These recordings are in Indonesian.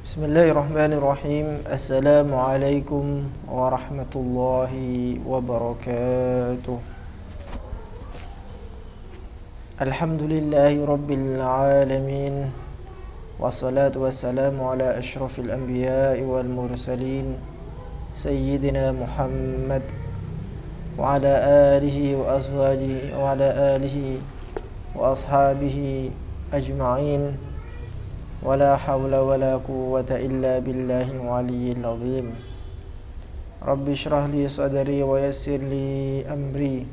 Bismillahirrahmanirrahim. Assalamualaikum warahmatullahi wabarakatuh. Alhamdulillahi rabbil alamin. Wassalatu wassalamu ala ashrafil anbiya'i wal mursalin Sayyidina Muhammad wa ala alihi wa azwajihi wa ala alihi wa ashabihi ajma'in. Wala hawla wala quwwata illa billahil aliyyil azim. Rabbi shrah li sadri wa yassir li amri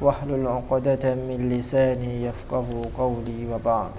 wahlul 'uqdatam min lisani yafqahu qawli wa ba'd.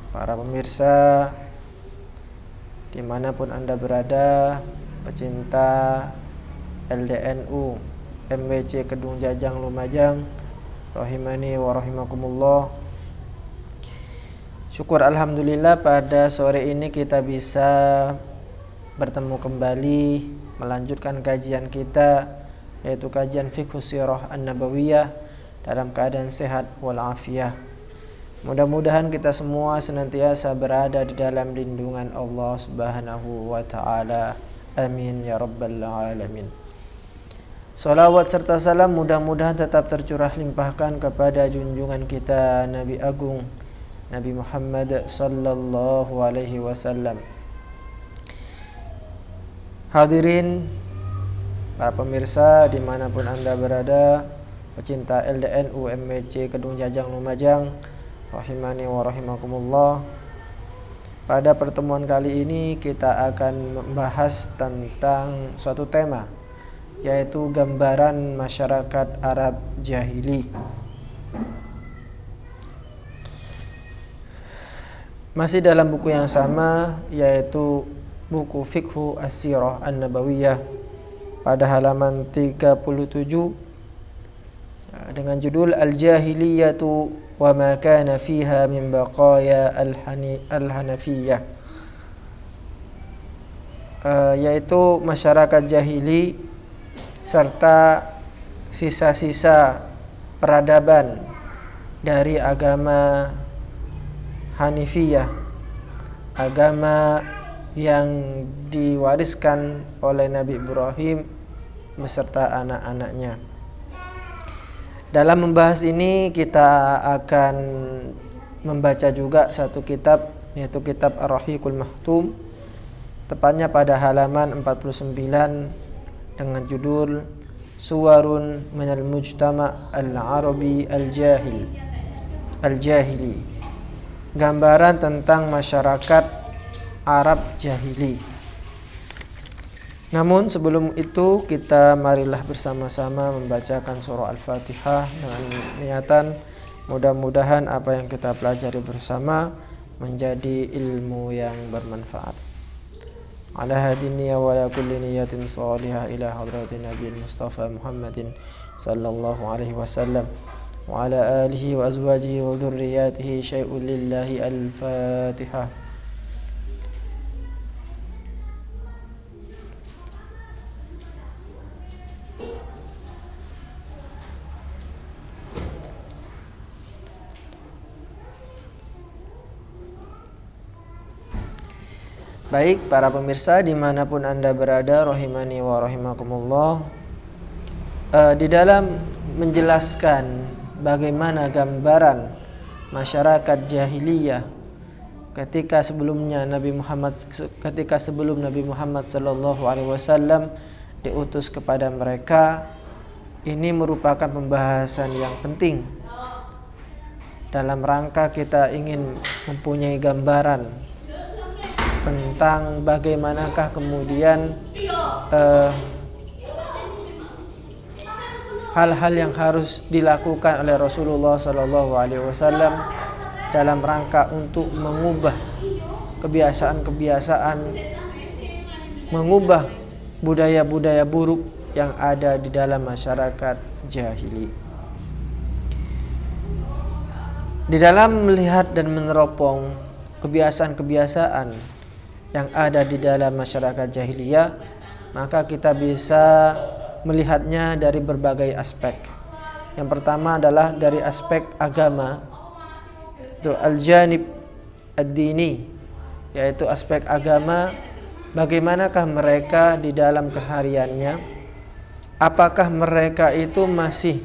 Para pemirsa dimanapun Anda berada, pecinta LDNU MWC Kedung Jajang Lumajang, rahimani wa rahimakumullah. Syukur alhamdulillah pada sore ini kita bisa bertemu kembali melanjutkan kajian kita, yaitu kajian Fiqhus Sirah An-Nabawiyah dalam keadaan sehat walafiat. Mudah-mudahan kita semua senantiasa berada di dalam lindungan Allah Subhanahu wa taala. Amin ya rabbal alamin. Salawat serta salam mudah-mudahan tetap tercurah limpahkan kepada junjungan kita Nabi Agung Nabi Muhammad sallallahu alaihi wasallam. Hadirin para pemirsa dimanapun Anda berada, pecinta LDNU MWC Kedung Jajang Lumajang, rahimani wa rahimakumullah. Pada pertemuan kali ini kita akan membahas tentang suatu tema, yaitu gambaran masyarakat Arab jahili. Masih dalam buku yang sama, yaitu buku Fiqhu As-Sirah An-Nabawiyah pada halaman 37 dengan judul Al-Jahiliyatu wa ma kana fiha min baqaya al-Hanafiyah, yaitu masyarakat jahili serta sisa-sisa peradaban dari agama Hanifiyah, agama yang diwariskan oleh Nabi Ibrahim beserta anak-anaknya. Dalam membahas ini kita akan membaca juga satu kitab, yaitu kitab Ar-Rahiqul Mahtum, tepatnya pada halaman 49 dengan judul Suwarun minal Mujtama' al-Arabi al-Jahili, gambaran tentang masyarakat Arab jahili. Namun sebelum itu kita marilah bersama-sama membacakan surah Al-Fatihah dengan niatan mudah-mudahan apa yang kita pelajari bersama menjadi ilmu yang bermanfaat. Ala hadiniya wa ala kulli niyatin salihah ila hadratin Nabi Mustafa Muhammadin sallallahu alaihi wasallam wa ala alihi wa azwajihi wa dhurriyyatihi syai'un lillahi. Al-Fatihah. Baik para pemirsa dimanapun Anda berada, rahimani wa rahimakumullah, di dalam menjelaskan bagaimana gambaran masyarakat jahiliyah ketika sebelum Nabi Muhammad sallallahu alaihi wasallam diutus kepada mereka, ini merupakan pembahasan yang penting dalam rangka kita ingin mempunyai gambaran tentang bagaimanakah kemudian hal-hal yang harus dilakukan oleh Rasulullah Sallallahu Alaihi Wasallam dalam rangka untuk mengubah kebiasaan-kebiasaan, mengubah budaya-budaya buruk yang ada di dalam masyarakat jahili. Di dalam melihat dan meneropong kebiasaan-kebiasaan yang ada di dalam masyarakat jahiliyah, maka kita bisa melihatnya dari berbagai aspek. Yang pertama adalah dari aspek agama, itu al-janib ad-dini, yaitu aspek agama. Bagaimanakah mereka di dalam kesehariannya? Apakah mereka itu masih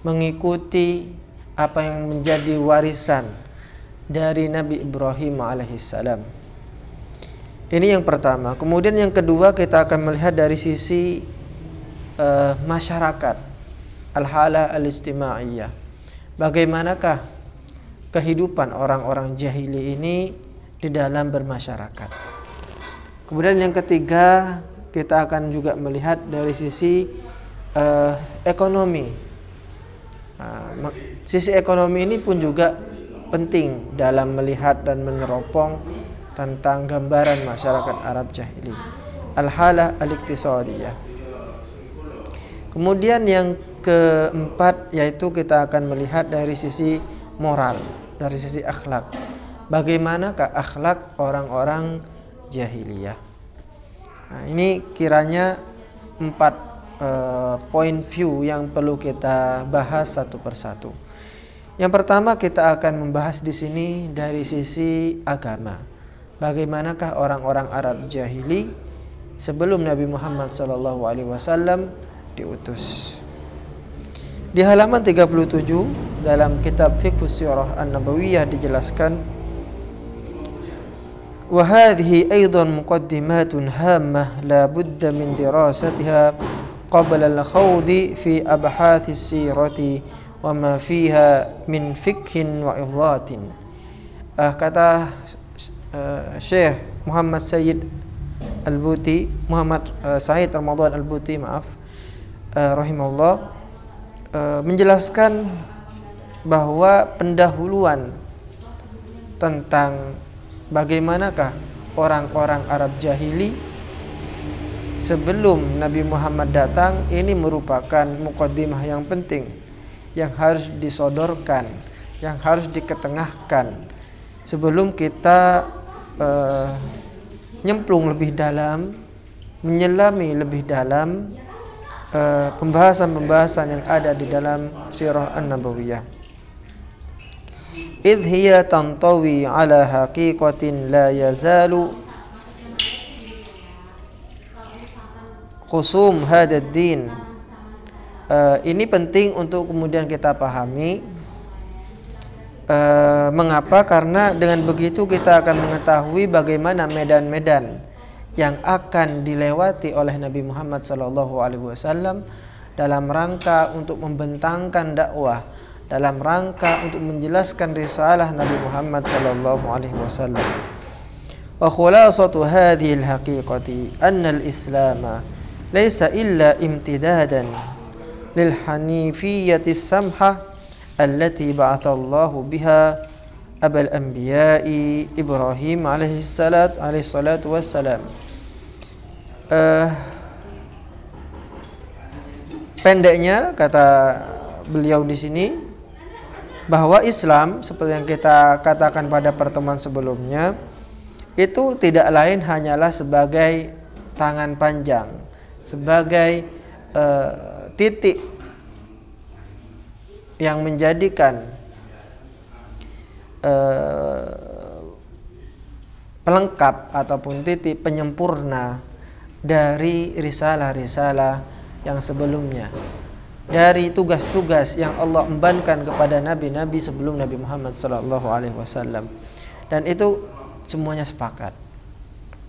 mengikuti apa yang menjadi warisan dari Nabi Ibrahim alaihissalam? Ini yang pertama. Kemudian yang kedua, kita akan melihat dari sisi masyarakat, al-halah al-istimaiyah. Bagaimanakah kehidupan orang-orang jahili ini di dalam bermasyarakat. Kemudian yang ketiga, kita akan juga melihat dari sisi ekonomi. Sisi ekonomi ini pun juga penting dalam melihat dan meneropong tentang gambaran masyarakat Arab jahili, al-halah al-iqtisadiyah. Kemudian yang keempat, yaitu kita akan melihat dari sisi moral, dari sisi akhlak. Bagaimanakah akhlak orang-orang jahiliyah? Nah, ini kiranya 4 point view yang perlu kita bahas satu persatu. Yang pertama, kita akan membahas di sini dari sisi agama. Bagaimanakah orang-orang Arab jahili sebelum Nabi Muhammad SAW diutus. Di halaman 37 dalam kitab Fiqhus Sirah An-Nabawiyah dijelaskan, wa hadhihi aidan muqaddimatun hammah la budda min dirasatiha qabla al-khawdi fi abhathis sirati wa ma fiha min fiqhin wa idhatin. Kata Syekh Muhammad Said Al-Buti, Muhammad Said Ramadan Al-Buti, rahimahullah, menjelaskan bahwa pendahuluan tentang bagaimanakah orang-orang Arab jahili sebelum Nabi Muhammad datang ini merupakan muqaddimah yang penting, yang harus disodorkan, yang harus diketengahkan sebelum kita nyemplung lebih dalam, menyelami lebih dalam pembahasan-pembahasan yang ada di dalam Sirah An-Nabawiyah. Idh hiya tantawi ala haqiqatin la yazalu khusum hadad din. Ini penting untuk kemudian kita pahami. Mengapa? Karena dengan begitu kita akan mengetahui bagaimana medan-medan yang akan dilewati oleh Nabi Muhammad SAW dalam rangka untuk membentangkan dakwah, dalam rangka untuk menjelaskan risalah Nabi Muhammad SAW. Wa khulasatu hadhihi al-haqiqati anna al-islam laysa illa imtidadan lil hanifiyyati samha allati ba'atha Allahu biha abal anbiya'i Ibrahim alaihi salatu wassalam. Pendeknya kata beliau di sini bahwa Islam seperti yang kita katakan pada pertemuan sebelumnya itu tidak lain hanyalah sebagai tangan panjang, sebagai titik yang menjadikan pelengkap ataupun titik penyempurna dari risalah-risalah yang sebelumnya, dari tugas-tugas yang Allah embankan kepada nabi-nabi sebelum Nabi Muhammad SAW. Dan itu semuanya sepakat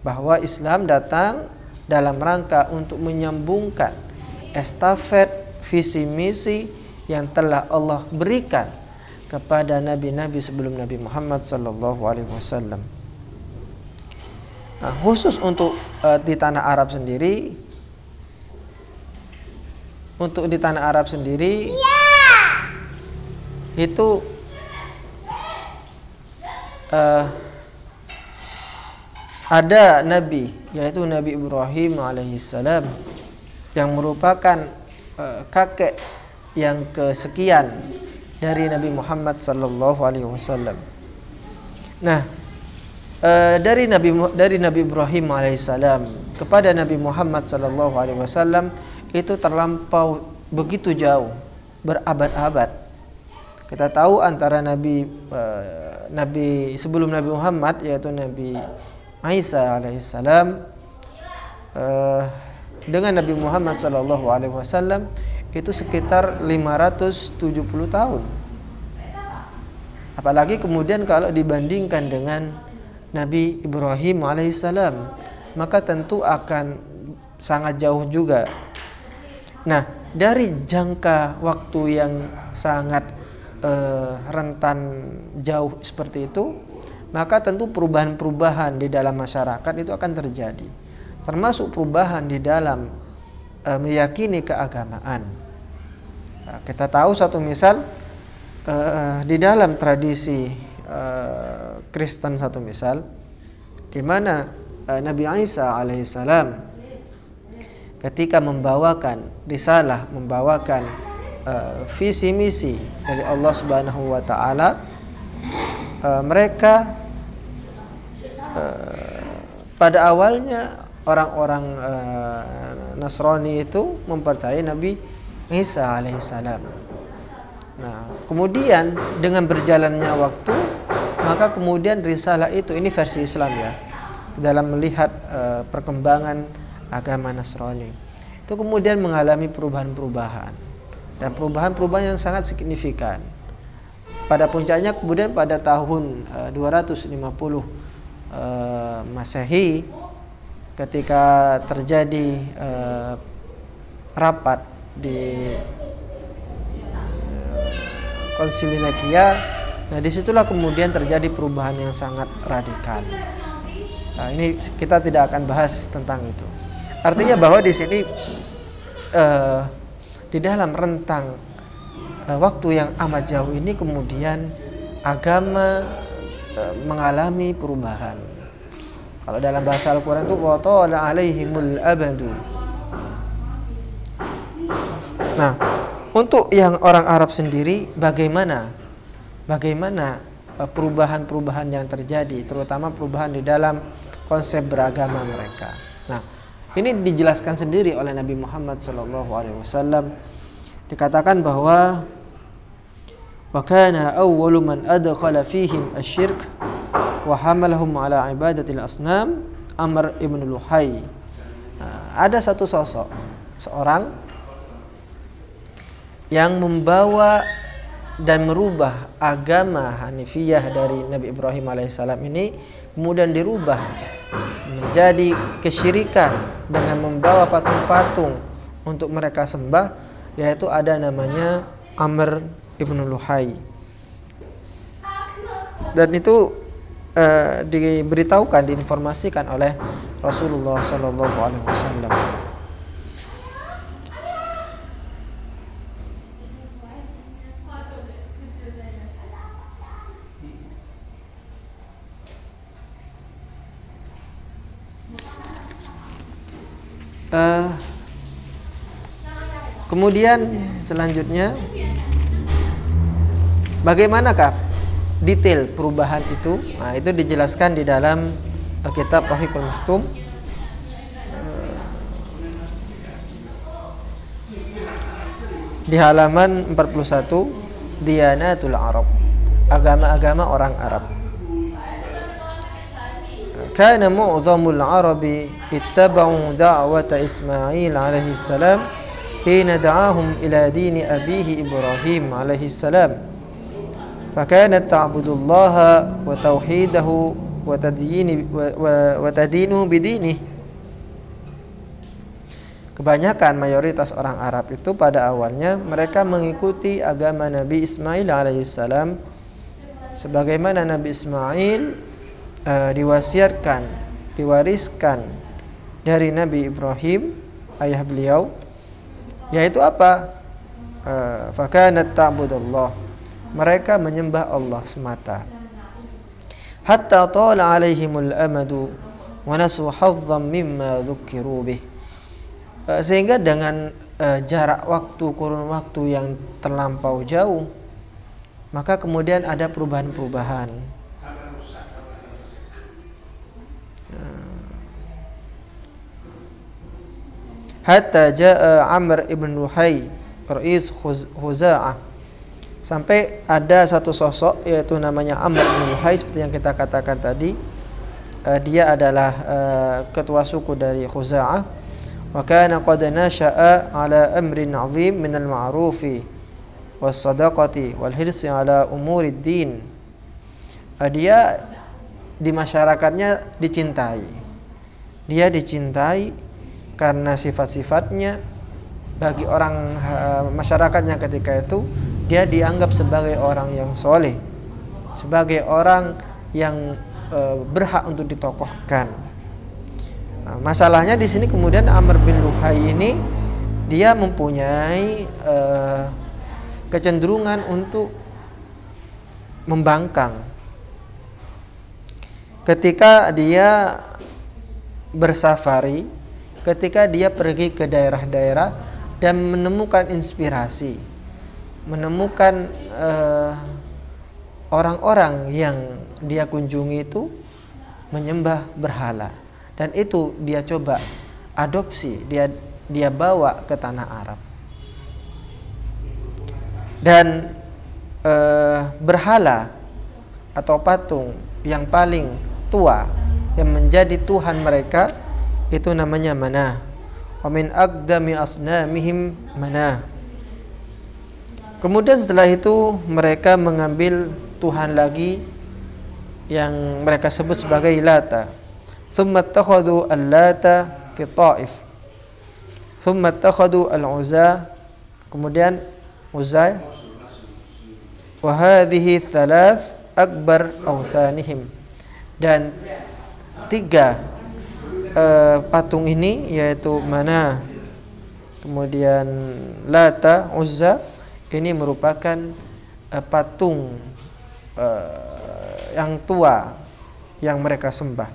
bahwa Islam datang dalam rangka untuk menyambungkan estafet visi misi yang telah Allah berikan kepada nabi-nabi sebelum Nabi Muhammad SAW. Nah, khusus untuk di tanah Arab sendiri, itu ada nabi, yaitu Nabi Ibrahim alaihissalam, yang merupakan kakek yang kesekian dari Nabi Muhammad SAW. Nah, dari Nabi Ibrahim alaihissalam kepada Nabi Muhammad SAW itu terlampau begitu jauh, berabad-abad. Kita tahu antara Nabi Nabi sebelum Nabi Muhammad, yaitu Nabi Isa alaihissalam, dengan Nabi Muhammad SAW itu sekitar 570 tahun. Apalagi kemudian kalau dibandingkan dengan Nabi Ibrahim alaihissalam, maka tentu akan sangat jauh juga. Nah, dari jangka waktu yang sangat rentan jauh seperti itu, maka tentu perubahan-perubahan di dalam masyarakat itu akan terjadi, termasuk perubahan di dalam meyakini keagamaan. Nah, kita tahu satu misal di dalam tradisi Kristen, satu misal di mana Nabi Isa alaihissalam ketika membawakan risalah, membawakan visi misi dari Allah Subhanahu wa taala, mereka pada awalnya orang-orang Nasrani itu mempercayai Nabi Isa alaihissalam. Nah, kemudian dengan berjalannya waktu, maka kemudian risalah itu, ini versi Islam ya, dalam melihat perkembangan agama Nasrani, itu kemudian mengalami perubahan-perubahan, dan perubahan-perubahan yang sangat signifikan. Pada puncaknya kemudian pada tahun 250 Masehi, ketika terjadi rapat di Konsili Nikia, nah disitulah kemudian terjadi perubahan yang sangat radikal. Nah, ini kita tidak akan bahas tentang itu. Artinya bahwa di sini di dalam rentang waktu yang amat jauh ini kemudian agama mengalami perubahan. Kalau dalam bahasa Al-Quran itu watala alaihimul abadu. Nah, untuk yang orang Arab sendiri, bagaimana perubahan-perubahan yang terjadi, terutama perubahan di dalam konsep beragama mereka. Nah, ini dijelaskan sendiri oleh Nabi Muhammad SAW. Dikatakan bahwa wa kana awwalu man adkhala fihim asy-syirk wa hamalahum ala ibadatil asnam Amr ibn Luhai. Nah, ada satu sosok, seorang yang membawa dan merubah agama Hanifiyah dari Nabi Ibrahim alaihissalam ini, kemudian dirubah menjadi kesyirikan dengan membawa patung-patung untuk mereka sembah, yaitu ada namanya Amr ibn Luhai. Dan itu diberitahukan, diinformasikan oleh Rasulullah SAW. Kemudian selanjutnya, bagaimanakah detail perubahan itu? Nah, itu dijelaskan di dalam kitab Rahiqul Maktum. Di halaman 41, Diyanatul Arab, agama-agama orang Arab. Kana mu'dhamul Arabi ittaba'u da'wata Ismail alaihi salam hina da'ahum ila dini abihi Ibrahim alaihi salam. Fakanat ta'budullaha wa tauhidahu wa tadinu bidinihi. Kebanyakan mayoritas orang Arab itu pada awalnya mereka mengikuti agama Nabi Ismail alaihissalam, sebagaimana Nabi Ismail diwariskan dari Nabi Ibrahim, ayah beliau, yaitu apa? Fakanat ta'budullah, mereka menyembah Allah semata. Hatta tala alaihimul amadu wa nasu hazzam mimma dzukkiru bih. Sehingga dengan jarak waktu, kurun waktu yang terlampau jauh, maka kemudian ada perubahan-perubahan. Hatta jaa Amr ibn Luhai rais Khuza'ah, Sampai ada satu sosok yaitu namanya Amr bin Luhai, seperti yang kita katakan tadi. Dia adalah ketua suku dari Khuza'ah. Wa kana qad nasha'a ala amrin 'azim min al-ma'rufi was sadaqati wal hirsi ala umurid din. Dia di masyarakatnya dicintai. Dia dicintai karena sifat-sifatnya. Bagi orang masyarakatnya ketika itu, dia dianggap sebagai orang yang soleh, sebagai orang yang berhak untuk ditokohkan. Nah, masalahnya di sini kemudian Amr bin Luhai ini dia mempunyai kecenderungan untuk membangkang. Ketika dia bersafari, ketika dia pergi ke daerah-daerah dan menemukan inspirasi, menemukan orang-orang yang dia kunjungi itu menyembah berhala, dan itu dia coba adopsi, dia bawa ke tanah Arab. Dan berhala atau patung yang paling tua yang menjadi Tuhan mereka itu namanya Manah. Wa min aqdami asnamihim Manah. Kemudian setelah itu mereka mengambil Tuhan lagi yang mereka sebut sebagai Lata. Thumma ittakhadhu al-Lata fi Taif. Thumma ittakhadhu al-Uzza, kemudian Uzza. Wa hadhihi thalath akbar awthanihim. Dan tiga patung ini yaitu Manah, kemudian Lata, Uzza, ini merupakan patung yang tua yang mereka sembah,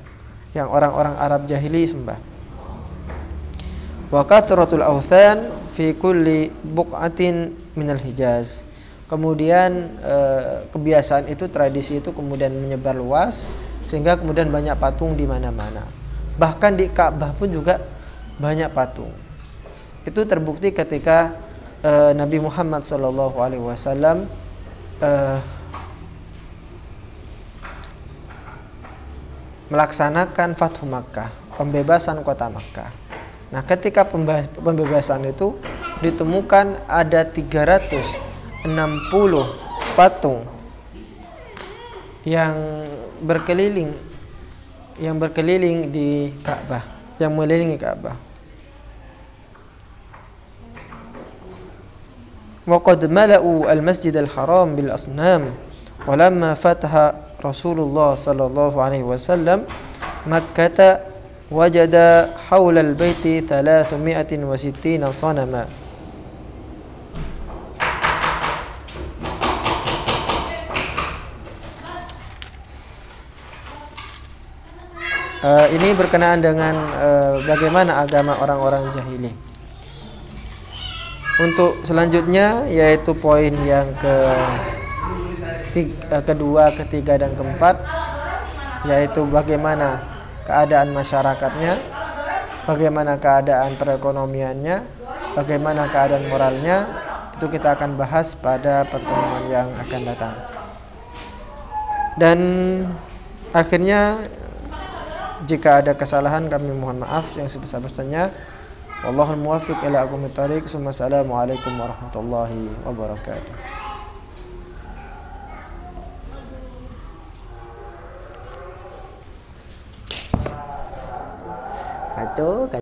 yang orang-orang Arab jahili sembah. Wa kathratul awthan fi kulli buq'atin minal Hijaz. Kemudian kebiasaan itu, tradisi itu kemudian menyebar luas sehingga kemudian banyak patung di mana-mana. Bahkan di Ka'bah pun juga banyak patung. Itu terbukti ketika Nabi Muhammad SAW melaksanakan Fathu Makkah, pembebasan kota Makkah. Nah, ketika pembebasan itu ditemukan ada 360 patung yang berkeliling di Ka'bah, yang mengelilingi Ka'bah. Wa qad mala'u al-Masjid al-Haram bil asnam wa lamma fataha Rasulullah sallallahu alaihi wasallam Makkah wajada hawla al-baiti 360 sanama. Ini berkenaan dengan bagaimana agama orang-orang jahili. Untuk selanjutnya yaitu poin yang kedua, ketiga, dan keempat, yaitu bagaimana keadaan masyarakatnya, bagaimana keadaan perekonomiannya, bagaimana keadaan moralnya. Itu kita akan bahas pada pertemuan yang akan datang. Dan akhirnya, jika ada kesalahan kami mohon maaf yang sebesar-besarnya. Wallahul muwaffiq ila aqwamit thoriq. Assalamualaikum warahmatullahi wabarakatuh. Aduh.